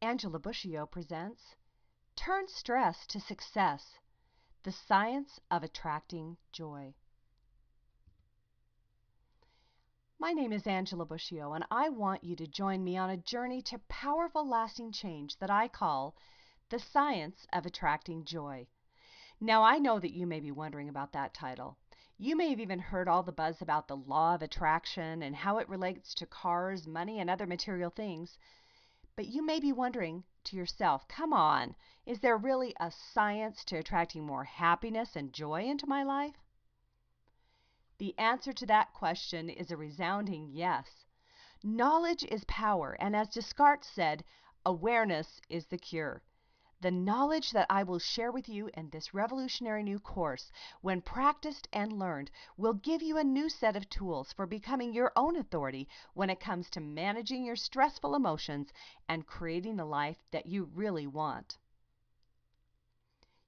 Angela Bushio presents Turn Stress to Success, the Science of Attracting Joy. My name is Angela Bushio, and I want you to join me on a journey to powerful, lasting change that I call the Science of Attracting Joy. Now, I know that you may be wondering about that title. You may have even heard all the buzz about the law of attraction and how it relates to cars, money, and other material things. But you may be wondering to yourself, come on, is there really a science to attracting more happiness and joy into my life? The answer to that question is a resounding yes. Knowledge is power, and as Descartes said, awareness is the cure. The knowledge that I will share with you in this revolutionary new course, when practiced and learned, will give you a new set of tools for becoming your own authority when it comes to managing your stressful emotions and creating the life that you really want.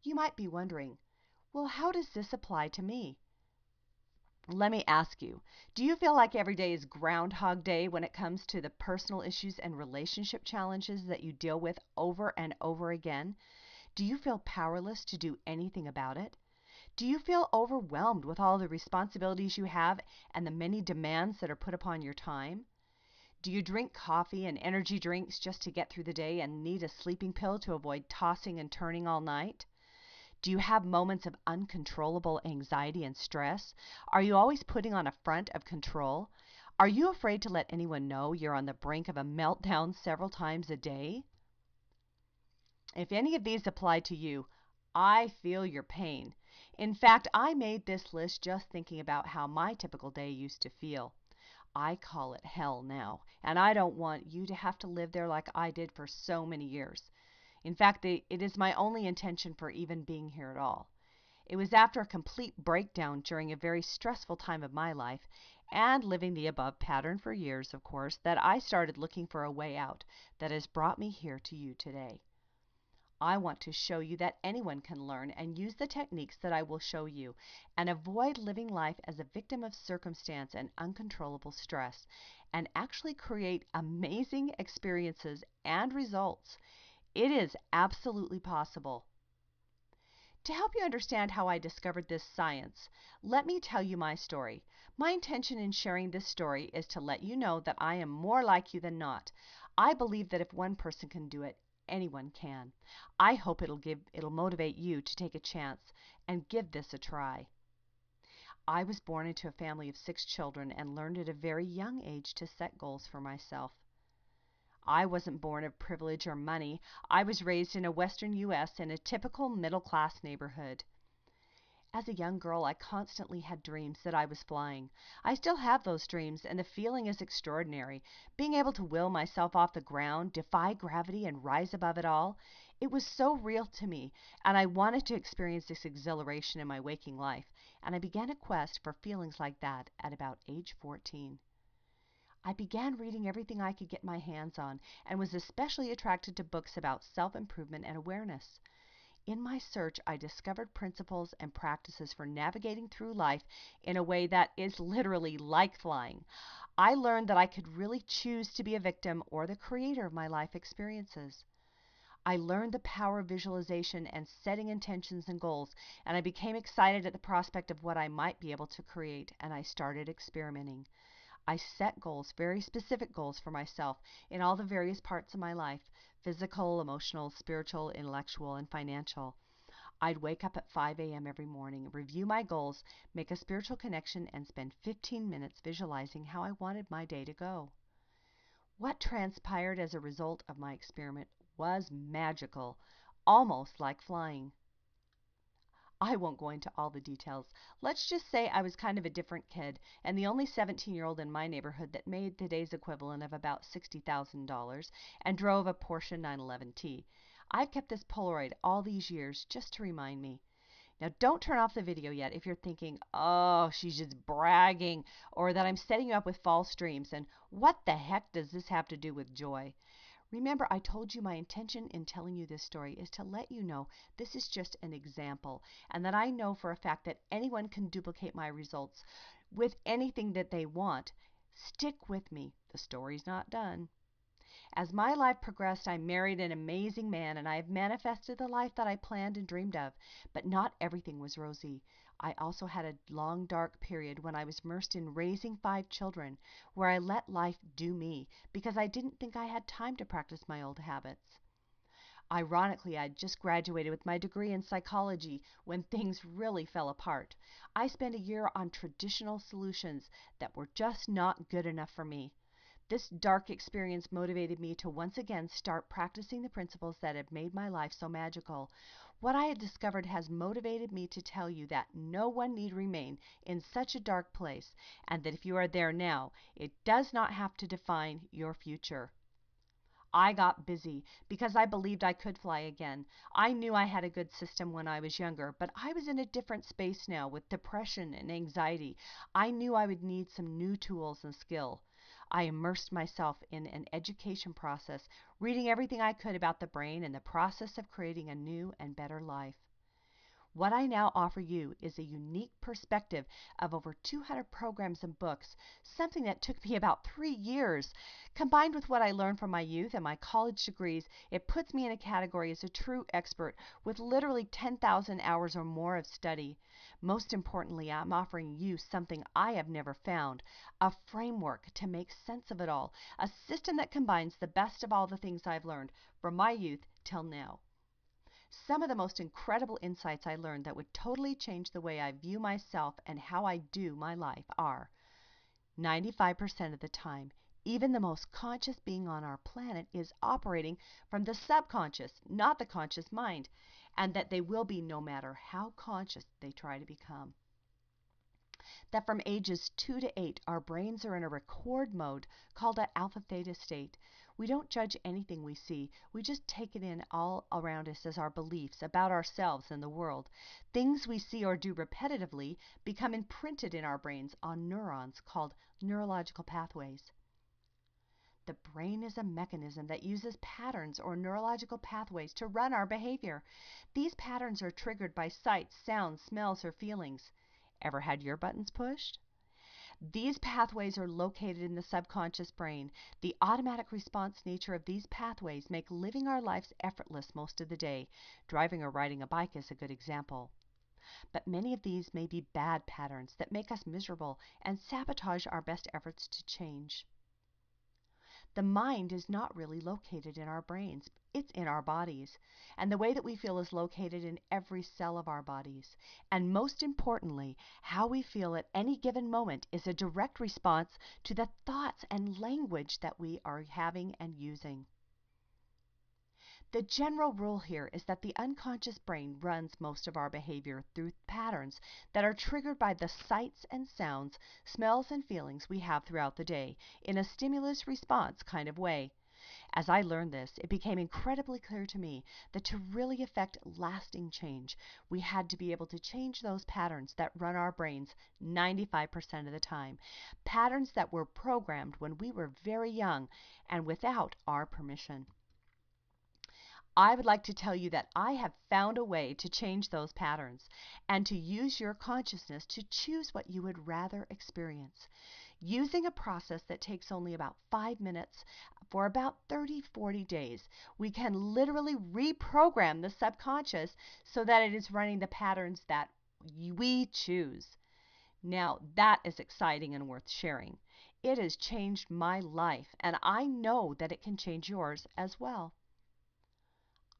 You might be wondering, well, how does this apply to me? Let me ask you, do you feel like every day is Groundhog Day when it comes to the personal issues and relationship challenges that you deal with over and over again? Do you feel powerless to do anything about it? Do you feel overwhelmed with all the responsibilities you have and the many demands that are put upon your time? Do you drink coffee and energy drinks just to get through the day and need a sleeping pill to avoid tossing and turning all night? Do you have moments of uncontrollable anxiety and stress? Are you always putting on a front of control? Are you afraid to let anyone know you're on the brink of a meltdown several times a day? If any of these apply to you, I feel your pain. In fact, I made this list just thinking about how my typical day used to feel. I call it hell now, and I don't want you to have to live there like I did for so many years. In fact, it is my only intention for even being here at all. It was after a complete breakdown during a very stressful time of my life, and living the above pattern for years, of course, that I started looking for a way out that has brought me here to you today. I want to show you that anyone can learn and use the techniques that I will show you and avoid living life as a victim of circumstance and uncontrollable stress, and actually create amazing experiences and results. It is absolutely possible. To help you understand how I discovered this science, let me tell you my story. My intention in sharing this story is to let you know that I am more like you than not. I believe that if one person can do it, anyone can. I hope it'll motivate you to take a chance and give this a try. I was born into a family of 6 children and learned at a very young age to set goals for myself. I wasn't born of privilege or money. I was raised in a Western U.S. in a typical middle-class neighborhood. As a young girl, I constantly had dreams that I was flying. I still have those dreams, and the feeling is extraordinary. Being able to will myself off the ground, defy gravity, and rise above it all, it was so real to me, and I wanted to experience this exhilaration in my waking life, and I began a quest for feelings like that at about age 14. I began reading everything I could get my hands on and was especially attracted to books about self-improvement and awareness. In my search, I discovered principles and practices for navigating through life in a way that is literally like flying. I learned that I could really choose to be a victim or the creator of my life experiences. I learned the power of visualization and setting intentions and goals, and I became excited at the prospect of what I might be able to create, and I started experimenting. I set goals, very specific goals for myself in all the various parts of my life, physical, emotional, spiritual, intellectual, and financial. I'd wake up at 5 a.m. every morning, review my goals, make a spiritual connection, and spend 15 minutes visualizing how I wanted my day to go. What transpired as a result of my experiment was magical, almost like flying. I won't go into all the details. Let's just say I was kind of a different kid and the only 17-year-old in my neighborhood that made today's equivalent of about $60,000 and drove a Porsche 911T. I've kept this Polaroid all these years just to remind me. Now, don't turn off the video yet if you're thinking, oh, she's just bragging, or that I'm setting you up with false dreams, and what the heck does this have to do with joy? Remember, I told you my intention in telling you this story is to let you know this is just an example, and that I know for a fact that anyone can duplicate my results with anything that they want. Stick with me. The story's not done. As my life progressed, I married an amazing man, and I have manifested the life that I planned and dreamed of. But not everything was rosy. I also had a long, dark period when I was immersed in raising 5 children, where I let life do me because I didn't think I had time to practice my old habits. Ironically, I'd just graduated with my degree in psychology when things really fell apart. I spent a year on traditional solutions that were just not good enough for me. This dark experience motivated me to once again start practicing the principles that have made my life so magical. What I had discovered has motivated me to tell you that no one need remain in such a dark place, and that if you are there now, it does not have to define your future. I got busy because I believed I could fly again. I knew I had a good system when I was younger, but I was in a different space now with depression and anxiety. I knew I would need some new tools and skill. I immersed myself in an education process, reading everything I could about the brain and the process of creating a new and better life. What I now offer you is a unique perspective of over 200 programs and books, something that took me about 3 years. Combined with what I learned from my youth and my college degrees, it puts me in a category as a true expert with literally 10,000 hours or more of study. Most importantly, I'm offering you something I have never found, a framework to make sense of it all, a system that combines the best of all the things I've learned from my youth till now. Some of the most incredible insights I learned that would totally change the way I view myself and how I do my life are: 95% of the time, even the most conscious being on our planet is operating from the subconscious, not the conscious mind, and that they will be no matter how conscious they try to become. That from ages 2 to 8, our brains are in a record mode called an alpha theta state. We don't judge anything we see. We just take it in all around us as our beliefs about ourselves and the world. Things we see or do repetitively become imprinted in our brains on neurons called neurological pathways. The brain is a mechanism that uses patterns or neurological pathways to run our behavior. These patterns are triggered by sights, sounds, smells, or feelings. Ever had your buttons pushed? These pathways are located in the subconscious brain. The automatic response nature of these pathways make living our lives effortless most of the day. Driving or riding a bike is a good example. But many of these may be bad patterns that make us miserable and sabotage our best efforts to change. The mind is not really located in our brains. It's in our bodies. And the way that we feel is located in every cell of our bodies. And most importantly, how we feel at any given moment is a direct response to the thoughts and language that we are having and using. The general rule here is that the unconscious brain runs most of our behavior through patterns that are triggered by the sights and sounds, smells and feelings we have throughout the day in a stimulus response kind of way. As I learned this, it became incredibly clear to me that to really affect lasting change, we had to be able to change those patterns that run our brains 95% of the time, patterns that were programmed when we were very young and without our permission. I would like to tell you that I have found a way to change those patterns and to use your consciousness to choose what you would rather experience. Using a process that takes only about 5 minutes for about 30-40 days, we can literally reprogram the subconscious so that it is running the patterns that we choose. Now, that is exciting and worth sharing. It has changed my life, and I know that it can change yours as well.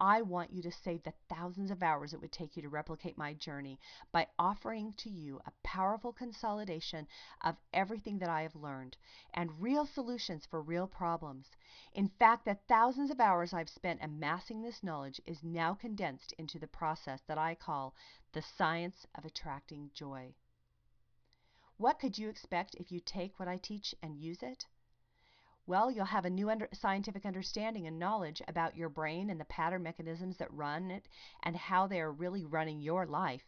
I want you to save the thousands of hours it would take you to replicate my journey by offering to you a powerful consolidation of everything that I have learned and real solutions for real problems. In fact, the thousands of hours I've spent amassing this knowledge is now condensed into the process that I call the science of attracting joy. What could you expect if you take what I teach and use it? Well, you'll have a new scientific understanding and knowledge about your brain and the pattern mechanisms that run it and how they are really running your life.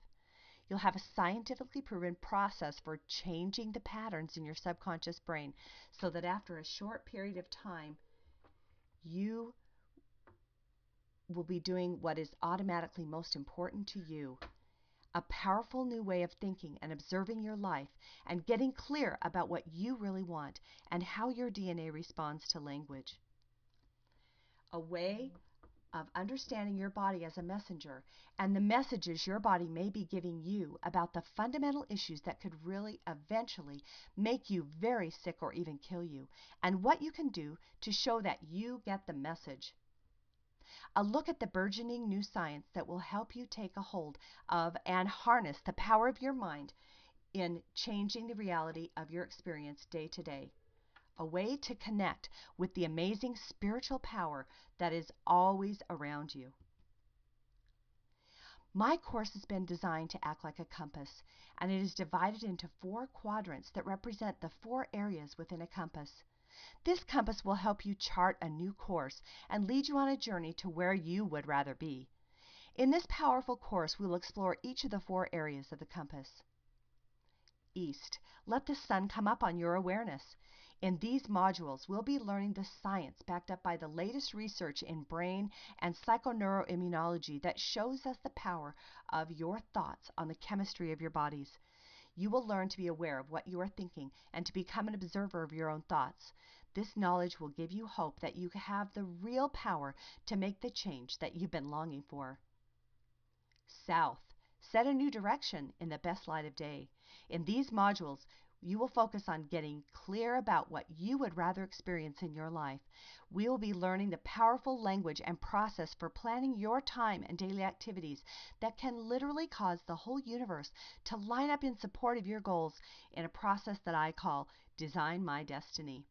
You'll have a scientifically proven process for changing the patterns in your subconscious brain so that after a short period of time, you will be doing what is automatically most important to you. A powerful new way of thinking and observing your life and getting clear about what you really want and how your DNA responds to language. a way of understanding your body as a messenger and the messages your body may be giving you about the fundamental issues that could really eventually make you very sick or even kill you, and what you can do to show that you get the message. A look at the burgeoning new science that will help you take a hold of and harness the power of your mind in changing the reality of your experience day to day. A way to connect with the amazing spiritual power that is always around you. My course has been designed to act like a compass, and it is divided into 4 quadrants that represent the 4 areas within a compass. This compass will help you chart a new course and lead you on a journey to where you would rather be. In this powerful course, we will explore each of the 4 areas of the compass. East. Let the sun come up on your awareness. In these modules, we'll be learning the science backed up by the latest research in brain and psychoneuroimmunology that shows us the power of your thoughts on the chemistry of your bodies. You will learn to be aware of what you are thinking and to become an observer of your own thoughts. This knowledge will give you hope that you have the real power to make the change that you've been longing for. South. Set a new direction in the best light of day. In these modules, you will focus on getting clear about what you would rather experience in your life. We will be learning the powerful language and process for planning your time and daily activities that can literally cause the whole universe to line up in support of your goals in a process that I call Design My Destiny.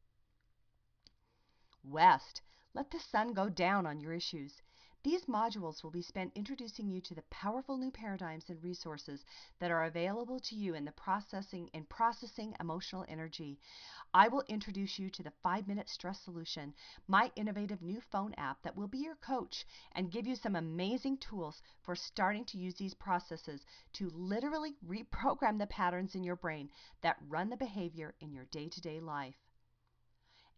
West. Let the sun go down on your issues. These modules will be spent introducing you to the powerful new paradigms and resources that are available to you in processing emotional energy. I will introduce you to the 5-minute stress solution, my innovative new phone app that will be your coach and give you some amazing tools for starting to use these processes to literally reprogram the patterns in your brain that run the behavior in your day-to-day life.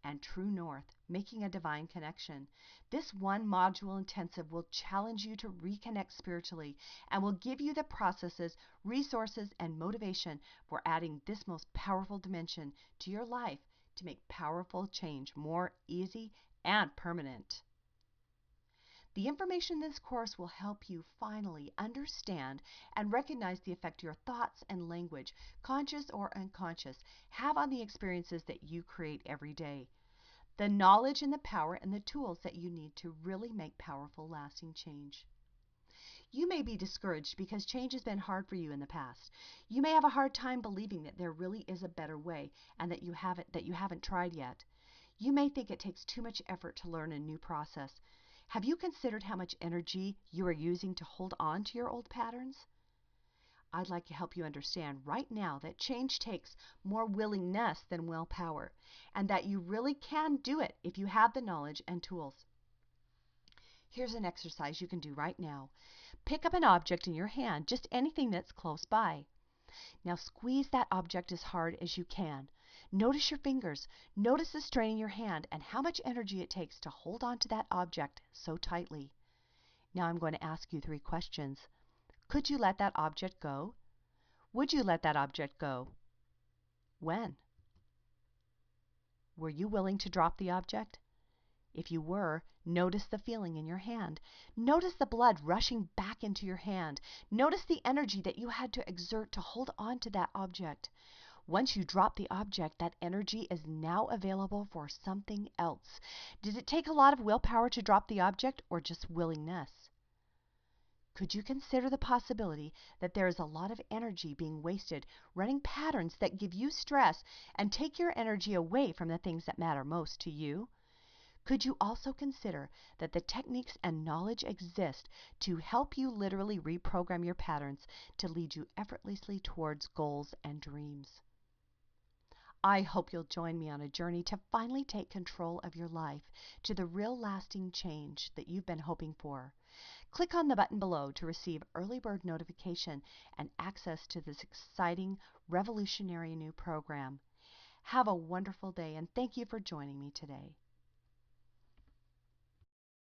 And True North, making a divine connection. This 1-module intensive will challenge you to reconnect spiritually and will give you the processes, resources, and motivation for adding this most powerful dimension to your life to make powerful change more easy and permanent. The information in this course will help you finally understand and recognize the effect your thoughts and language, conscious or unconscious, have on the experiences that you create every day. The knowledge and the power and the tools that you need to really make powerful, lasting change. You may be discouraged because change has been hard for you in the past. You may have a hard time believing that there really is a better way and that you haven't tried yet. You may think it takes too much effort to learn a new process. Have you considered how much energy you are using to hold on to your old patterns? I'd like to help you understand right now that change takes more willingness than willpower, and that you really can do it if you have the knowledge and tools. Here's an exercise you can do right now. Pick up an object in your hand, just anything that's close by. Now squeeze that object as hard as you can. Notice your fingers. Notice the strain in your hand and how much energy it takes to hold on to that object so tightly. Now I'm going to ask you 3 questions. Could you let that object go? Would you let that object go? When? Were you willing to drop the object? If you were, notice the feeling in your hand. Notice the blood rushing back into your hand. Notice the energy that you had to exert to hold on to that object. Once you drop the object, that energy is now available for something else. Did it take a lot of willpower to drop the object or just willingness? Could you consider the possibility that there is a lot of energy being wasted running patterns that give you stress and take your energy away from the things that matter most to you? Could you also consider that the techniques and knowledge exist to help you literally reprogram your patterns to lead you effortlessly towards goals and dreams? I hope you'll join me on a journey to finally take control of your life to the real lasting change that you've been hoping for. Click on the button below to receive early bird notification and access to this exciting, revolutionary new program. Have a wonderful day and thank you for joining me today.